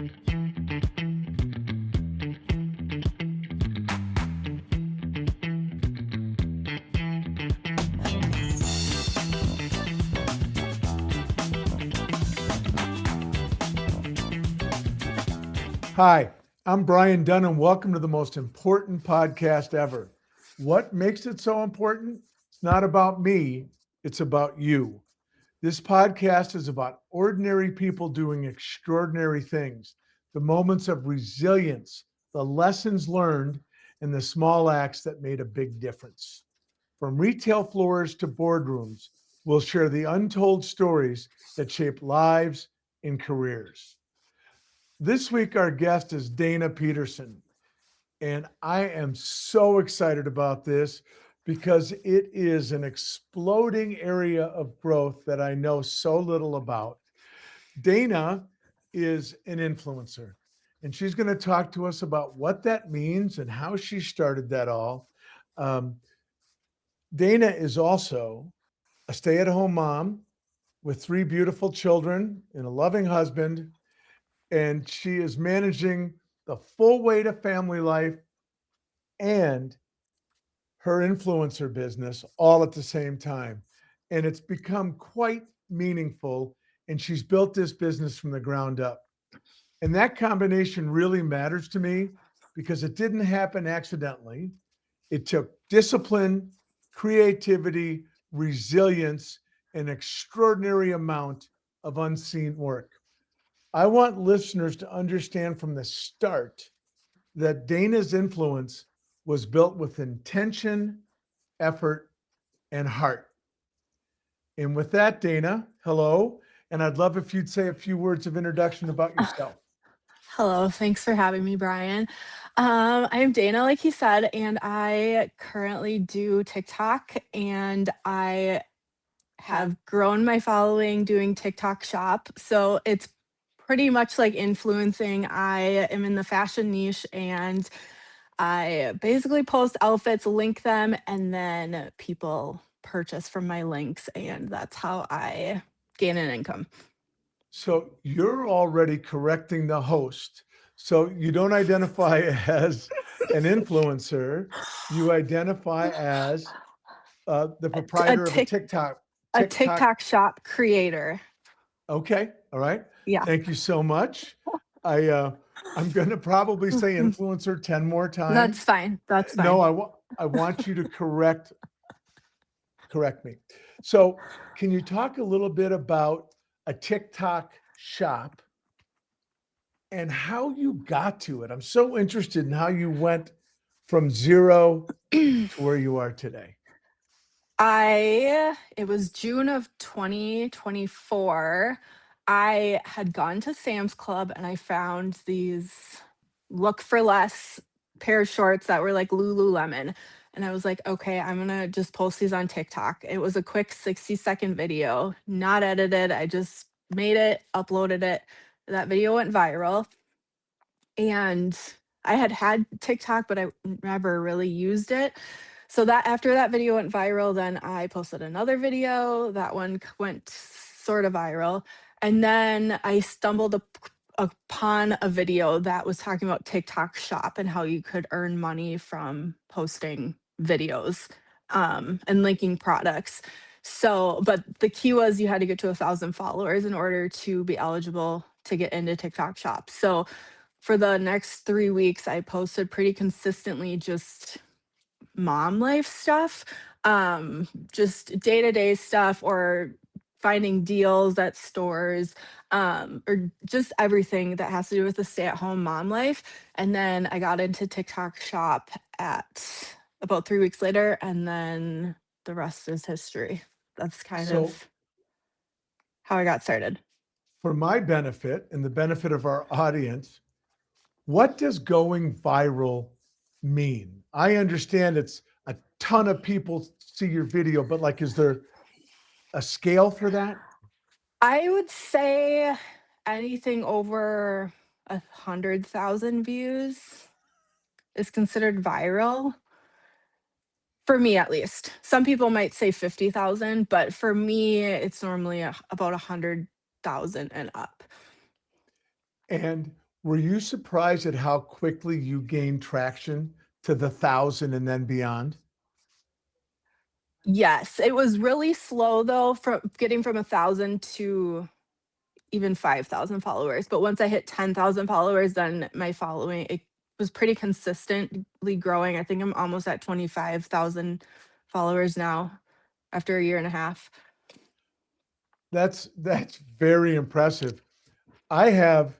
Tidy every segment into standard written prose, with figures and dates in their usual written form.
Hi, I'm Brian Dunn, and welcome to the most important podcast ever. What makes it so important? It's not about me, it's about you. This podcast is about ordinary people doing extraordinary things, the moments of resilience, the lessons learned, and the small acts that made a big difference. From retail floors to boardrooms, we'll share the untold stories that shape lives and careers. This week, our guest is Dana Peterson, and I am so excited about this because it is an exploding area of growth that I know so little about. Dana is an influencer, and she's going to talk to us about what that means and how she started that all. Um, Dana is also a stay-at-home mom with 3 beautiful children and a loving husband, and she is managing the full weight of family life and her influencer business all at the same time. And it's become quite meaningful. And she's built this business from the ground up. And that combination really matters to me because it didn't happen accidentally. It took discipline, creativity, resilience, an extraordinary amount of unseen work. I want listeners to understand from the start that Dana's influence was built with intention, effort, and heart. And with that, Dana, hello. And I'd love if you'd say a few words of introduction about yourself. Hello, thanks for having me, Brian. I'm Dana, like he said, and I currently do TikTok, and I have grown my following doing TikTok shop. So it's pretty much like influencing. I am in the fashion niche, and I basically post outfits, link them, and then people purchase from my links, and that's how I gain an income. So you're already correcting the host. So you don't identify as an influencer, you identify as the A, proprietor of a tic- TikTok. a TikTok. TikTok shop creator. Okay. All right. Yeah. Thank you so much. I'm going to probably say influencer 10 more times. That's fine. That's fine. No, I want you to correct me. So, can you talk a little bit about a TikTok shop and how you got to it? I'm so interested in how you went from zero to where you are today. It was June of 2024. I had gone to Sam's Club and I found these look for less pair of shorts that were like Lululemon. And I was like, okay, I'm gonna just post these on TikTok. It was a quick 60-second video, not edited. I just made it, uploaded it. That video went viral. And I had TikTok, but I never really used it. So that after that video went viral, then I posted another video. That one went sort of viral. And then I stumbled upon a video that was talking about TikTok Shop and how you could earn money from posting videos and linking products. So, but the key was you had to get to 1,000 followers in order to be eligible to get into TikTok Shop. So for the next 3 weeks, I posted pretty consistently just mom life stuff, just day-to-day stuff or finding deals at stores, or just everything that has to do with the stay-at-home mom life. And then I got into TikTok Shop at about 3 weeks later, and then the rest is history. That's kind So, of how I got started. for my benefit and the benefit of our audience, what does going viral mean? I understand it's a ton of people see your video, but like, is there a scale for that? I would say anything over 100,000 views is considered viral. For me, at least. Some people might say 50,000, but for me, it's normally about 100,000 and up. And Were you surprised at how quickly you gained traction to the 1,000 and then beyond? Yes, it was really slow though from getting from 1,000 to even 5,000 followers. But once I hit 10,000 followers, then my following it was pretty consistently growing. I think I'm almost at 25,000 followers now after a year and a half. That's very impressive. I have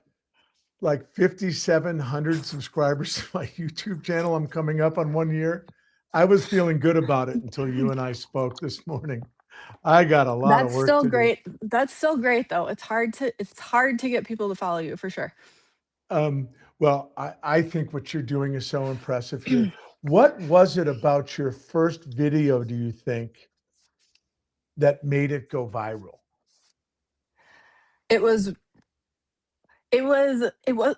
like 5,700 subscribers to my YouTube channel. I'm coming up on 1 year. I was feeling good about it until you and I spoke this morning. I got a lot of That's work still to do. great. That's still great though. It's hard to get people to follow you for sure. Um, well, I think what you're doing is so impressive here. What was it about your first video, do you think, that made it go viral? It was it was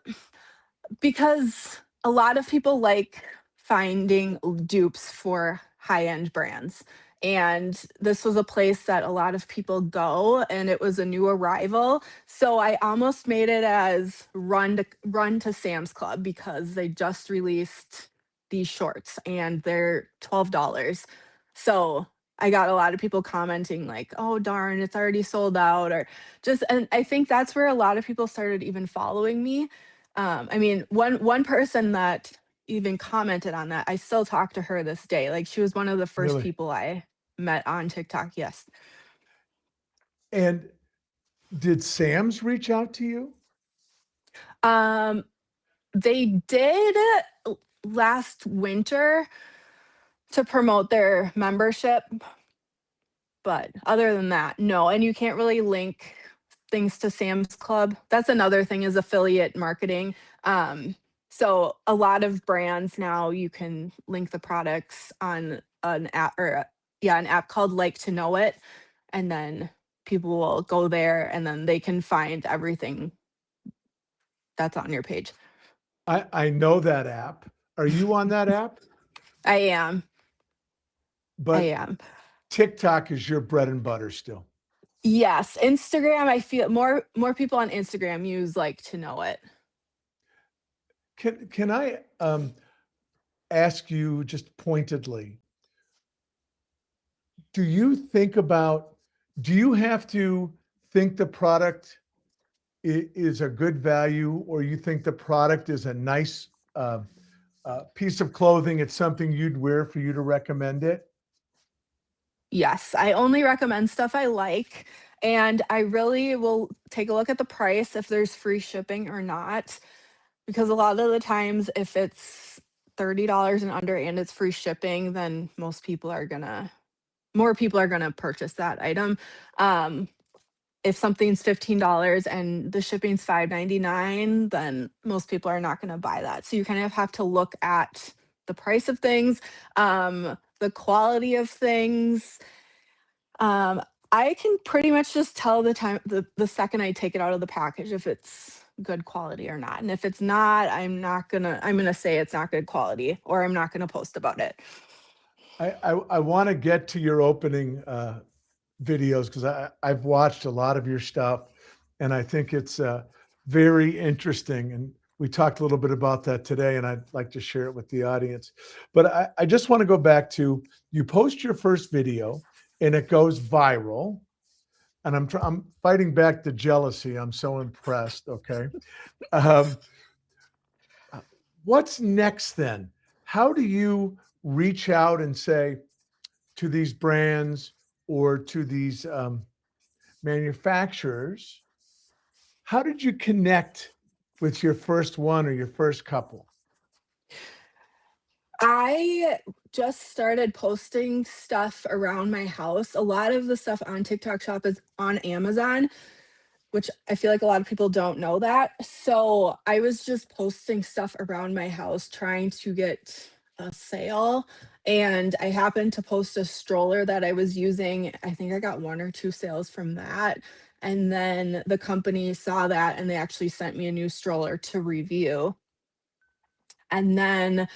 because a lot of people like finding dupes for high-end brands, and this was a place that a lot of people go, and it was a new arrival, so I almost made it as run to Sam's Club because they just released these shorts, and they're $12. So, I got a lot of people commenting like, "Oh, darn, it's already sold out," or just and I think that's where a lot of people started even following me. I mean, one person that even commented on that, I still talk to her this day. Like she was one of the first Really? people I met on TikTok. Yes. And did Sam's reach out to you? Um, they did last winter to promote their membership, but other than that, no. And you can't really link things to Sam's Club. That's another thing is affiliate marketing. Um, so a lot of brands now you can link the products on an app or yeah, an app called Like to Know It, and then people will go there and then they can find everything that's on your page. I know that app. Are you on that app? I am. I But am. TikTok is your bread and butter still. Yes, Instagram, I feel more people on Instagram use Like to Know It. Can I ask you just pointedly, do you think about, do you have to think the product is a good value, or you think the product is a nice piece of clothing, it's something you'd wear for you to recommend it? Yes, I only recommend stuff I like, and I really will take a look at the price if there's free shipping or not, because a lot of the times if it's $30 and under and it's free shipping, then more people are gonna purchase that item. Um, if something's $15 and the shipping's $5.99, then most people are not gonna buy that. So you kind of have to look at the price of things, the quality of things. um, I can pretty much just tell the second I take it out of the package if it's good quality or not. And if it's not, I'm gonna say it's not good quality or I'm not gonna post about it. I want to get to your opening videos because I've watched a lot of your stuff, and I think it's very interesting. And we talked a little bit about that today, and I'd like to share it with the audience. But I just want to go back to, you post your first video and it goes viral. And I'm fighting back the jealousy. I'm so impressed. Okay. Um, what's next then? How do you reach out and say to these brands or to these manufacturers, how did you connect with your first one or your first couple? I just started posting stuff around my house. A lot of the stuff on TikTok Shop is on Amazon, which I feel like a lot of people don't know that. So I was just posting stuff around my house trying to get a sale. And I happened to post a stroller that I was using. I think I got one or two sales from that. And then the company saw that and they actually sent me a new stroller to review. And then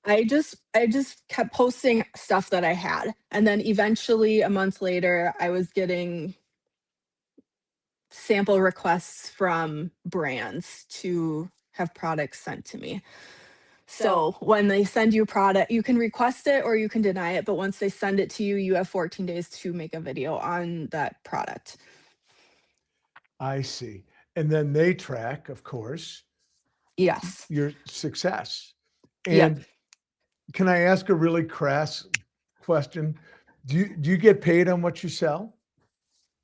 I just kept posting stuff that I had. And then eventually a month later, I was getting sample requests from brands to have products sent to me. So when they send you a product, you can request it or you can deny it. But once they send it to you, you have 14 days to make a video on that product. I see. And then they track, of course, Yes. your success. Yep. And can I ask a really crass question? Do you get paid on what you sell?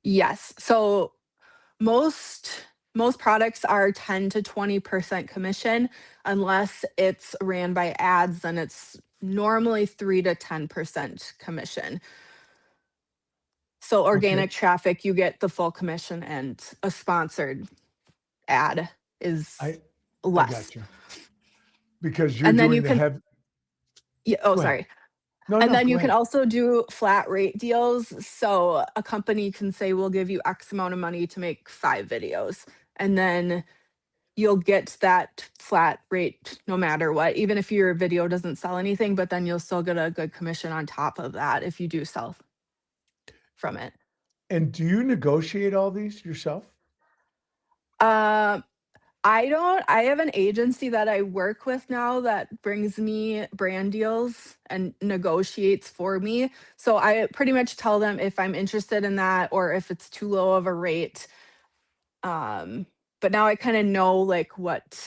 Yes. So most products are 10 to 20% commission unless it's ran by ads, then it's normally 3 to 10% commission. So Okay, organic traffic, you get the full commission, and a sponsored ad is I I less. got you because you're And then doing you the can, heavy. yeah, oh, Go ahead. sorry. No, And no, then go you can ahead. also do flat rate deals. So a company can say, we'll give you X amount of money to make 5 videos. And then you'll get that flat rate no matter what, even if your video doesn't sell anything, but then you'll still get a good commission on top of that if you do sell from it. And do you negotiate all these yourself? Um, I don't. I have an agency that I work with now that brings me brand deals and negotiates for me. So I pretty much tell them if I'm interested in that or if it's too low of a rate. Um, but now I kind of know like what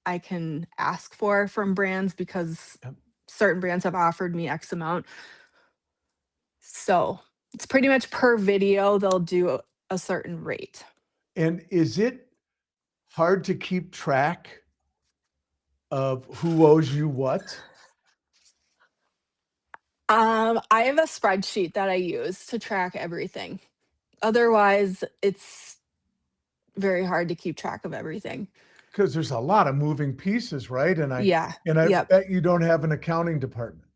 I can ask for from brands because Yep. certain brands have offered me X amount. So it's pretty much per video, they'll do a certain rate. And is it hard to keep track of who owes you what? I have a spreadsheet that I use to track everything. Otherwise, it's very hard to keep track of everything. Because there's a lot of moving pieces, right? And I Yeah. and I Yep. bet you don't have an accounting department.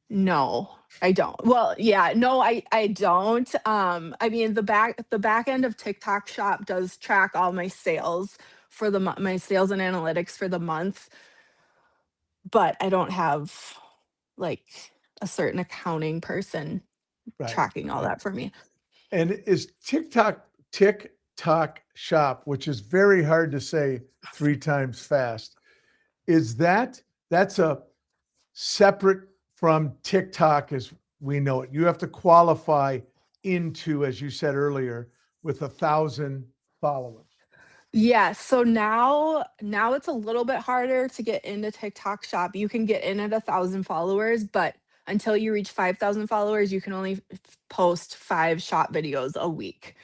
No, I don't. Well, yeah, no, I don't. I mean, the back end of TikTok Shop does track all my sales for my sales and analytics for the month, but I don't have like a certain accounting person Right. tracking all Right. that for me. And is TikTok shop, which is very hard to say 3 times fast, is that's a separate from TikTok as we know it. You have to qualify into, as you said earlier, with 1,000 followers. Yeah, so now it's a little bit harder to get into TikTok Shop. You can get in at 1,000 followers, but until you reach 5,000 followers, you can only post 5 shop videos a week,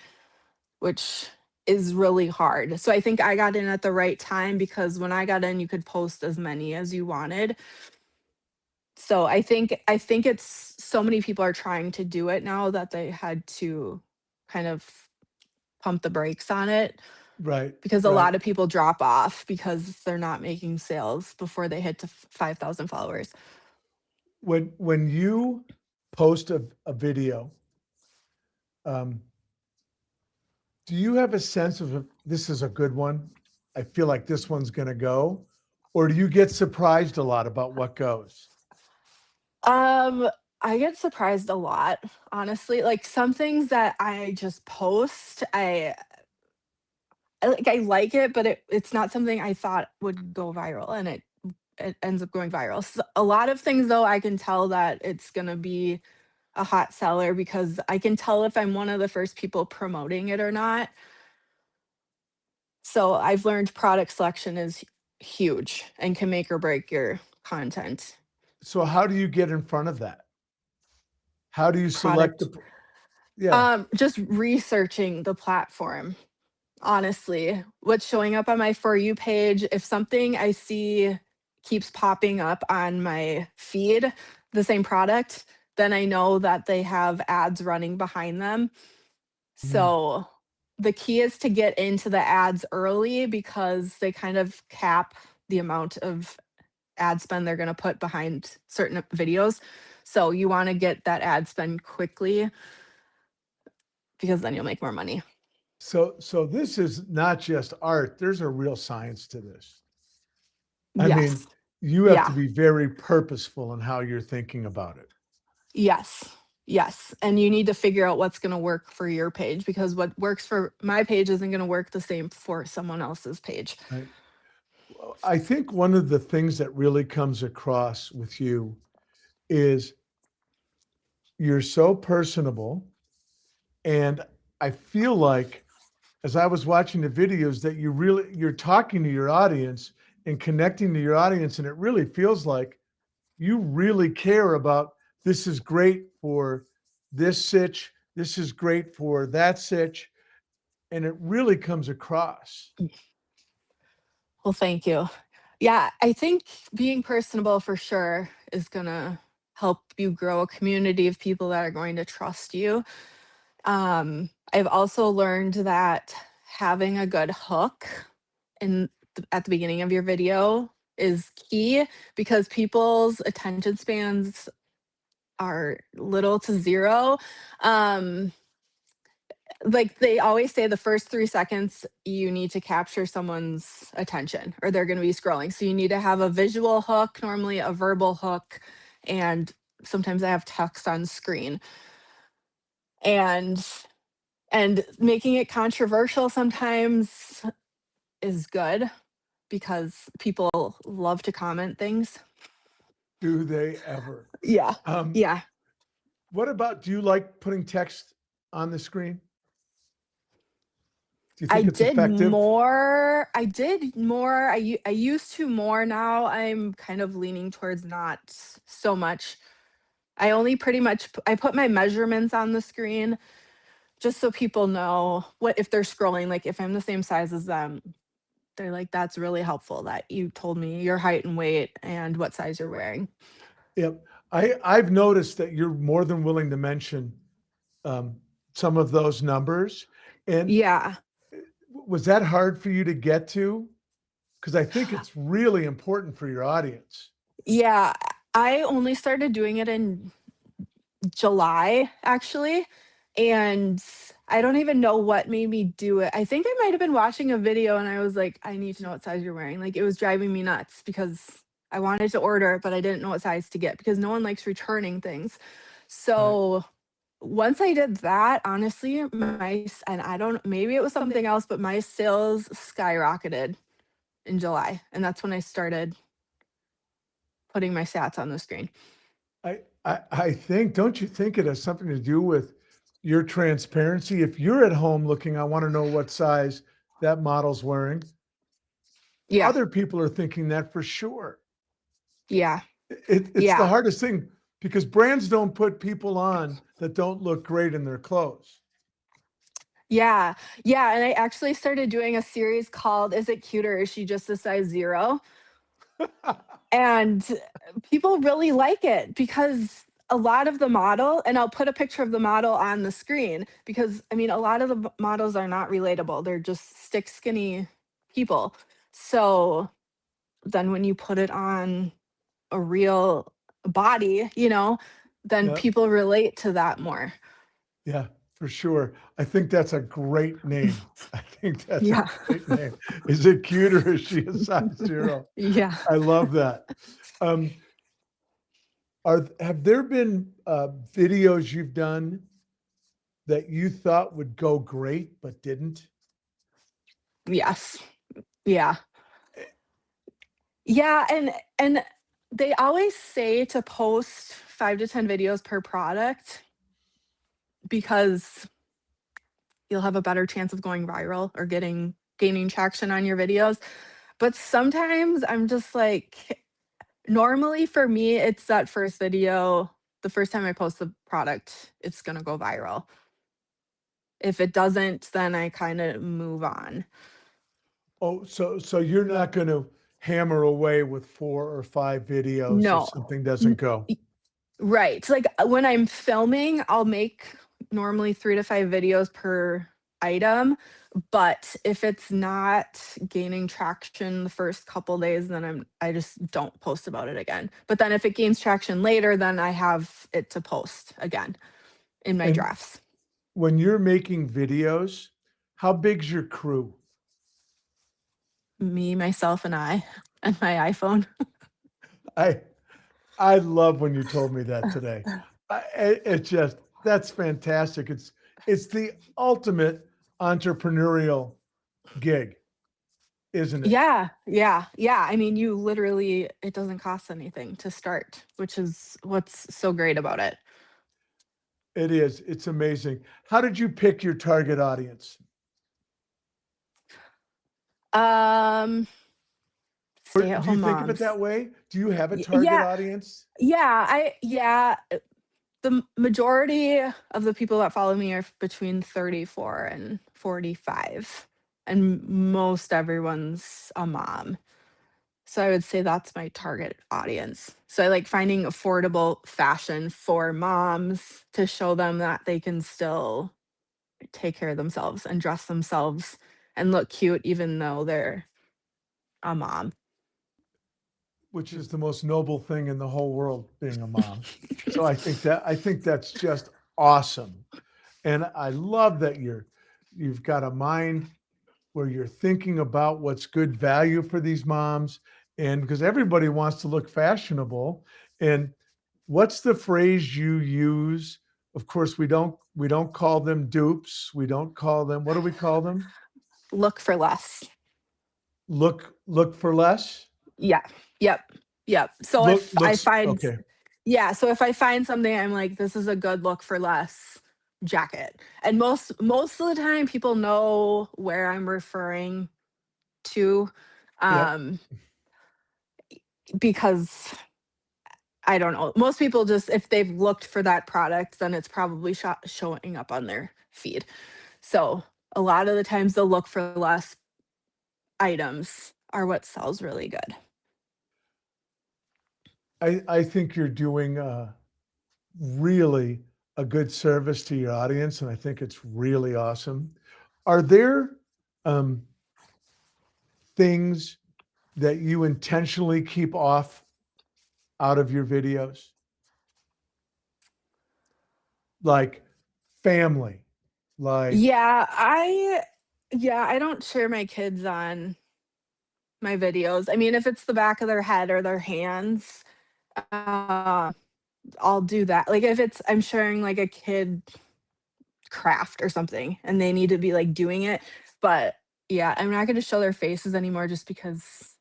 which is really hard. So I think I got in at the right time because when I got in, you could post as many as you wanted. So I think it's so many people are trying to do it now that they had to kind of pump the brakes on it Right, because a right. lot of people drop off because they're not making sales before they hit to 5,000 followers. When you post a video, um, do you have a sense of if this is a good one? I feel like this one's going to go, or do you get surprised a lot about what goes? Um, I get surprised a lot, honestly. Like some things that I just post, I like it, but it's not something I thought would go viral, and it ends up going viral. So a lot of things though, I can tell that it's gonna be a hot seller because I can tell if I'm one of the first people promoting it or not. So I've learned product selection is huge and can make or break your content. So how do you get in front of that? How do you select Product, the? Yeah. just researching the platform. Honestly, what's showing up on my For You page, if something I see keeps popping up on my feed, the same product, then I know that they have ads running behind them. Mhm. So the key is to get into the ads early because they kind of cap the amount of ad spend they're going to put behind certain videos. So you want to get that ad spend quickly because then you'll make more money. So this is not just art. There's a real science to this. I mean, Yes. you have to Yeah. be very purposeful in how you're thinking about it. Yes. Yes. And you need to figure out what's going to work for your page because what works for my page isn't going to work the same for someone else's page. Right? I think one of the things that really comes across with you is you're so personable. And I feel like as I was watching the videos that you're talking to your audience and connecting to your audience. And it really feels like you really care about this is great for this sitch. This is great for that sitch. And it really comes across. Well, thank you. Yeah, I think being personable for sure is gonna help you grow a community of people that are going to trust you. I've also learned that having a good hook at the beginning of your video is key because people's attention spans are little to zero. Um, like they always say the first 3 seconds you need to capture someone's attention or they're going to be scrolling, so you need to have a visual hook, normally a verbal hook, and sometimes I have text on screen. And making it controversial sometimes is good because people love to comment things. Do they ever? Yeah. Um, Yeah. what about, do you like putting text on the screen? Do you I think it's did effective? more. I did more. I used to more. Now I'm kind of leaning towards not so much. I only pretty much I put my measurements on the screen just so people know what if they're scrolling, like if I'm the same size as them, they're like, that's really helpful that you told me your height and weight and what size you're wearing. Yep. I've noticed that you're more than willing to mention um, some of those numbers. And Yeah. was that hard for you to get to? Because I think it's really important for your audience. Yeah. I only started doing it in July, actually. And I don't even know what made me do it. I think I might have been watching a video and I was like, I need to know what size you're wearing. Like it was driving me nuts because I wanted to order it, but I didn't know what size to get because no one likes returning things. Right. So once I did that, honestly, and I don't, maybe it was something else, but my sales skyrocketed in July. And that's when I started putting my stats on the screen. I think, don't you think it has something to do with your transparency? If you're at home looking, I want to know what size that model's wearing. Yeah. Other people are thinking that for sure. Yeah. It's the Yeah. hardest thing because brands don't put people on that don't look great in their clothes. Yeah. Yeah, and I actually started doing a series called Is It Cute or Is She Just a Size Zero? And people really like it because a lot of the model, and I'll put a picture of the model on the screen because I mean, a lot of the models are not relatable. They're just stick skinny people. So then when you put it on a real body, then Yeah, people relate to that more. yeah, for sure. I think that's a great name. I think that's a Yeah. great name. Is it cute or is she a size zero? Yeah. I love that. Um, have there been videos you've done that you thought would go great but didn't? Yes. Yeah. Yeah, and they always say to post 5 to 10 videos per product because you'll have a better chance of going viral or gaining traction on your videos. But sometimes I'm just like normally for me it's that first video, the first time I post the product, it's going to go viral. If it doesn't, then I kind of move on. Oh, so you're not going to hammer away with 4 or 5 videos if No. something doesn't N- go. Right. Like when I'm filming, I'll make normally 3 to 5 videos per item. But if it's not gaining traction the first couple days, then I just don't post about it again. But then if it gains traction later, then I have it to post again in my And drafts. when you're making videos, how big's your crew? Me, myself, and I and my iPhone. I I love when you told me that today. It just that's fantastic. It's the ultimate entrepreneurial gig. isn't it? Yeah, yeah, yeah. I mean, you literally it doesn't cost anything to start, which is what's so great about it. It is. It's amazing. How did you pick your target audience? Um, Or do you stay-at-home think of it moms. that way? Do you have a target Yeah, audience? the majority of the people that follow me are between 34 and 45, and most everyone's a mom. So I would say that's my target audience. So I like finding affordable fashion for moms to show them that they can still take care of themselves and dress themselves and look cute even though they're a mom. Which is the most noble thing in the whole world, being a mom. So I think that's just awesome. And I love that you've got a mind where you're thinking about what's good value for these moms. And because everybody wants to look fashionable. And what's the phrase you use? Of course, we don't call them dupes. We don't call them, what do we call them? Look for less. Look for less. Yeah. Yep. Yep. So Look if I looks find okay. yeah, so if I find something I'm like this is a good look for less jacket. And most of the time people know where I'm referring to Yep. um because I don't know. Most people just if they've looked for that product then it's probably showing up on their feed. So a lot of the times the look for less items are what sells really good. I think you're doing really a good service to your audience, and I think it's really awesome. Are there um, things that you intentionally keep off out of your videos, like family, like Yeah, I don't share my kids on my videos. I mean, if it's the back of their head or their hands, uh, I'll do that. Like if it's I'm sharing like a kid craft or something and they need to be like doing it, but yeah, I'm not going to show their faces anymore just because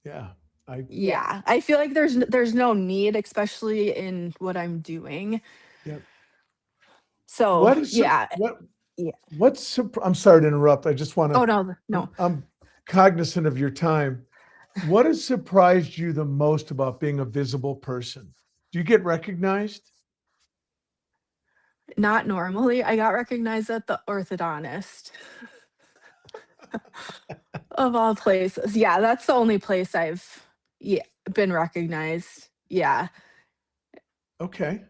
yeah, I yeah, I feel like there's no need especially in what I'm doing. yeah. So, What is yeah. what Yeah. I'm sorry to interrupt. I just want Oh to. no, I'm, no. I'm cognizant of your time. What has surprised you the most about being a visible person? Do you get recognized? Not normally. I got recognized at the orthodontist of all places. Yeah, that's the only place I've yeah, been recognized. Yeah. Okay.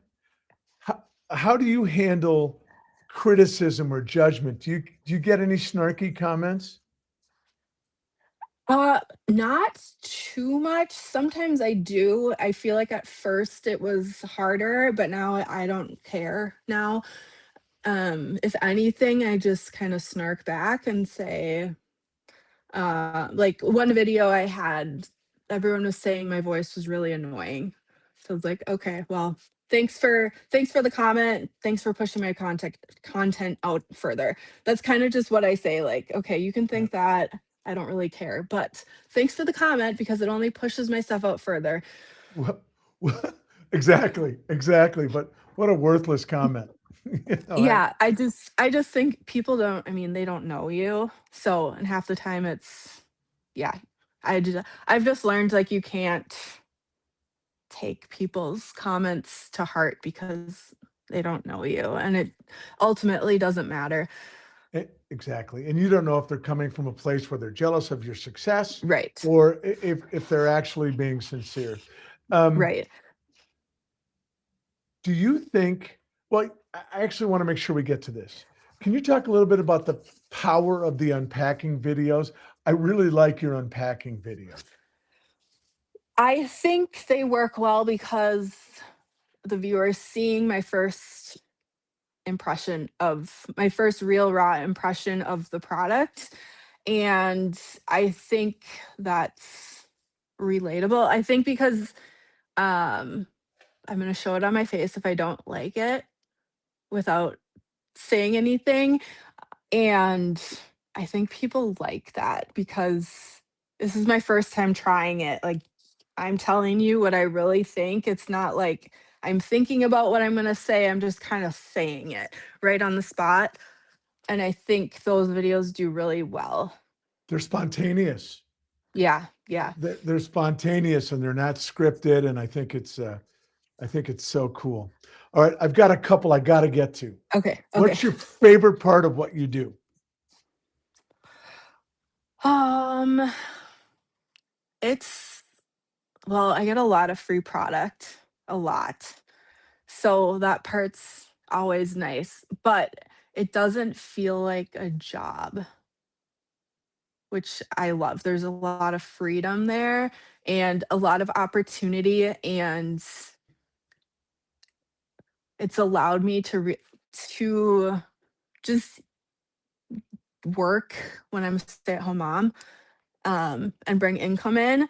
How do you handle criticism or judgment? Do you get any snarky comments? Not too much. Sometimes I do. I feel like at first it was harder, but now I don't care now. If anything, I just kind of snark back and say, like one video I had, everyone was saying my voice was really annoying. So I was like, okay, well, thanks for the comment. Thanks for pushing my content out further. That's kind of just what I say. Like, okay, you can Yeah. think that. I don't really care, but thanks for the comment because it only pushes my stuff out further. Well, exactly, exactly. But what a worthless comment. You know, Yeah, I just think people don't I mean, they don't know you. So, and half the time it's yeah. I've just learned like you can't take people's comments to heart because they don't know you and it ultimately doesn't matter. exactly. And you don't know if they're coming from a place where they're jealous of your success Right. or if they're actually being sincere. Um, Right. do you think, well, I actually want to make sure we get to this. Can you talk a little bit about the power of the unpacking videos? I really like your unpacking videos. I think they work well because the viewers seeing my first real raw impression of the product. And I think that's relatable. I think because um, I'm going to show it on my face if I don't like it without saying anything. And I think people like that because this is my first time trying it. Like, I'm telling you what I really think. It's not like I'm thinking about what I'm going to say. I'm just kind of saying it right on the spot. And I think those videos do really well. They're spontaneous. Yeah. Yeah. They're spontaneous and they're not scripted. And I think it's so cool. All right, I've got a couple I got to get to. Okay. Okay. What's your favorite part of what you do? Um, it's, well, I get a lot of free product, a lot. So that part's always nice, but it doesn't feel like a job, which I love. There's a lot of freedom there and a lot of opportunity, and it's allowed me to just work when I'm a stay-at-home mom, and bring income in.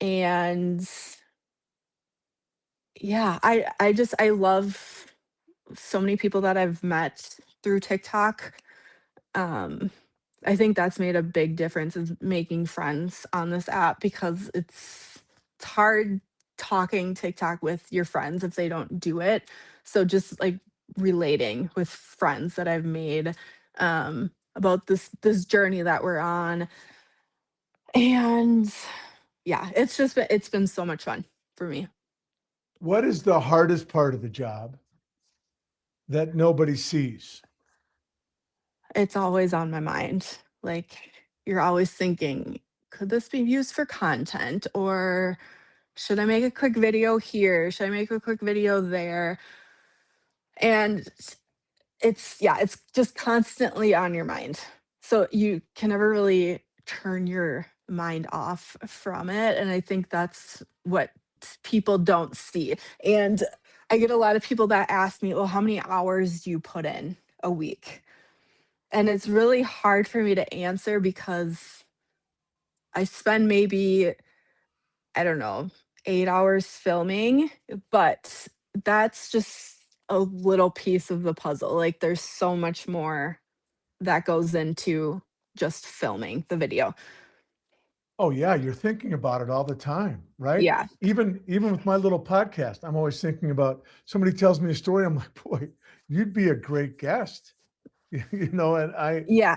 And yeah, I love so many people that I've met through TikTok. Um, I think that's made a big difference is making friends on this app because it's hard talking TikTok with your friends if they don't do it. So just like relating with friends that I've made about this journey that we're on. And yeah, it's been so much fun for me. What is the hardest part of the job that nobody sees? It's always on my mind. Like, you're always thinking, could this be used for content? Or should I make a quick video here? Should I make a quick video there? And yeah, it's just constantly on your mind. So you can never really turn your mind off from it. And I think that's what people don't see. And I get a lot of people that ask me, well, how many hours do you put in a week? And it's really hard for me to answer because I spend maybe, I don't know, 8 hours filming, but that's just a little piece of the puzzle. Like, there's so much more that goes into just filming the video. Oh yeah, you're thinking about it all the time, right? Yeah. Even with my little podcast, I'm always thinking about somebody tells me a story. I'm like, boy, you'd be a great guest, And Yeah.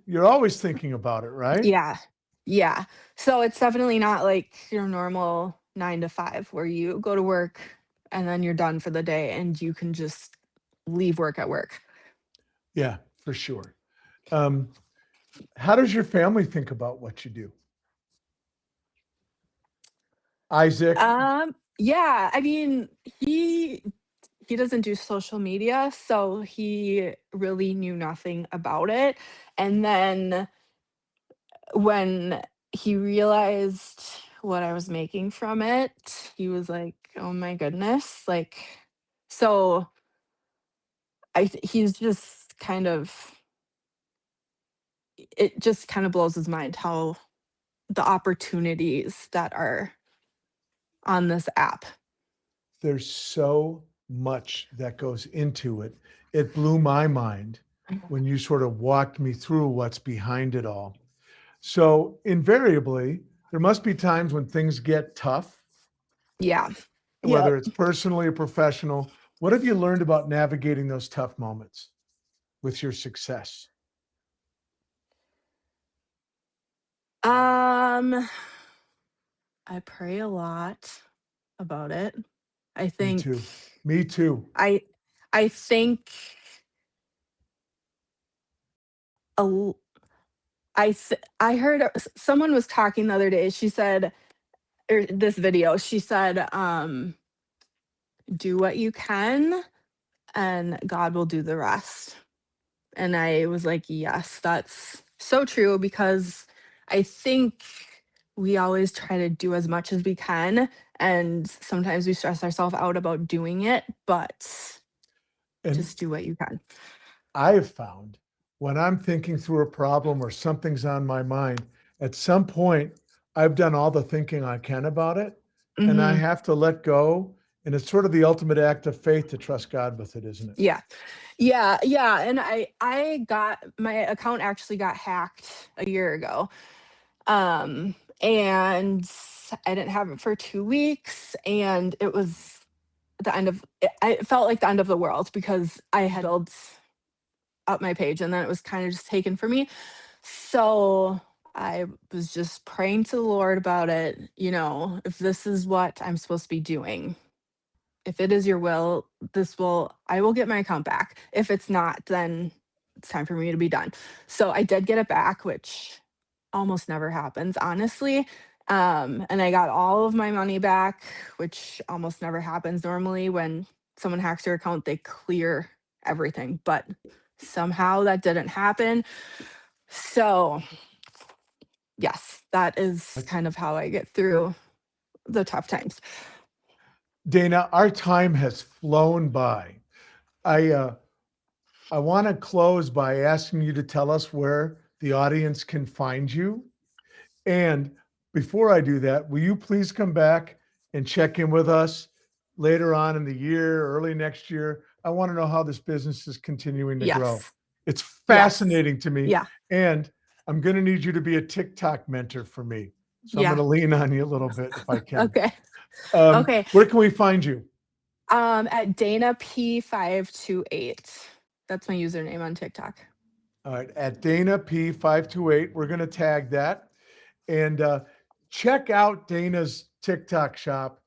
you're always thinking about it, right? Yeah. Yeah. So it's definitely not like your normal 9 to 5 where you go to work and then you're done for the day and you can just leave work at work. Yeah, for sure. Um, how does your family think about what you do? Isaac, Yeah, I mean, he doesn't do social media, so he really knew nothing about it. And then when he realized what I was making from it, he was like, "Oh my goodness." Like, so he's just kind of, it just kind of blows his mind how the opportunities that are on this app. there's so much that goes into it. It blew my mind when you sort of walked me through what's behind it all. So invariably, there must be times when things get tough, Yeah. whether Yep. it's personally or professional. What have you learned about navigating those tough moments with your success? Um, I pray a lot about it. I Me think too. Me too. I I think a l- I heard someone was talking the other day. She said, or this video, she said, do what you can and God will do the rest. And I was like, yes, that's so true because I think we always try to do as much as we can. And sometimes we stress ourselves out about doing it, but And just do what you can. I have found when I'm thinking through a problem or something's on my mind, at some point, I've done all the thinking I can about it, and I Hmm. have to let go. And it's sort of the ultimate act of faith to trust God with it, isn't it? Yeah. Yeah. Yeah. And I got my account actually got hacked a year ago. And I didn't have it for 2 weeks, and it was the end of it felt like the end of the world because I had built up my page and then it was kind of just taken from me. So I was just praying to the Lord about it, if this is what I'm supposed to be doing, if it is your will, I will get my account back. If it's not, then it's time for me to be done. So I did get it back, which almost never happens, honestly. And I got all of my money back, which almost never happens. Normally, when someone hacks your account, they clear everything, but somehow that didn't happen. So, yes, that is kind of how I get through the tough times. Dana, our time has flown by. I want to close by asking you to tell us where the audience can find you. And before I do that, will you please come back and check in with us later on in the year, early next year? I want to know how this business is continuing to grow. Yes. It's Yes. fascinating to me. Yeah. And I'm going to need you to be a TikTok mentor for me. So I'm Yeah. going to lean on you a little bit if I can. Okay. Okay. Where can we find you? At Dana P528. That's my username on TikTok. All right, at Dana P528. We're going to tag that. And check out Dana's TikTok shop.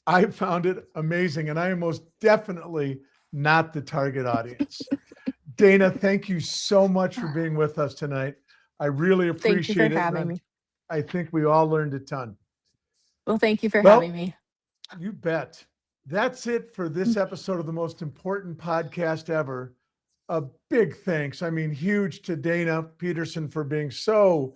I found it amazing, and I am most definitely not the target audience. Dana, thank you so much for being with us tonight. I really Thank you for appreciate it. having And me. I think we all learned a ton. Well, thank you for having Well, me. you bet. That's it for this episode of the most important podcast ever. A big thanks. I mean, huge to Dana Peterson for being so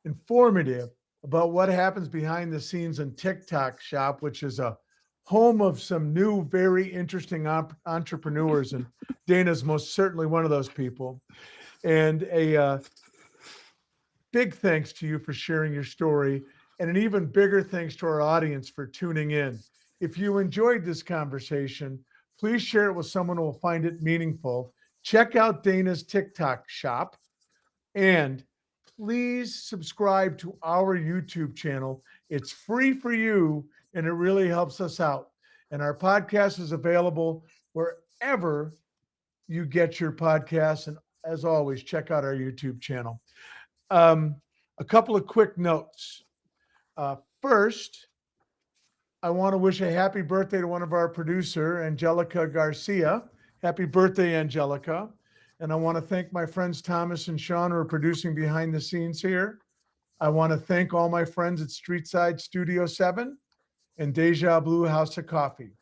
informative about what happens behind the scenes in TikTok Shop, which is a home of some new, very interesting entrepreneurs. And Dana's most certainly one of those people. And a big thanks to you for sharing your story, and an even bigger thanks to our audience for tuning in. If you enjoyed this conversation, please share it with someone who will find it meaningful. Check out Dana's TikTok Shop, and please subscribe to our YouTube channel. It's free for you, and it really helps us out. And our podcast is available wherever you get your podcasts. And as always, check out our YouTube channel. A couple of quick notes. First, I want to wish a happy birthday to one of our producer, Angelica Garcia. Happy birthday, Angelica. And I want to thank my friends Thomas and Sean who are producing behind the scenes here. I want to thank all my friends at Streetside Studio 7 and Deja Blue House of Coffee.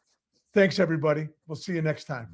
Thanks, everybody. We'll see you next time.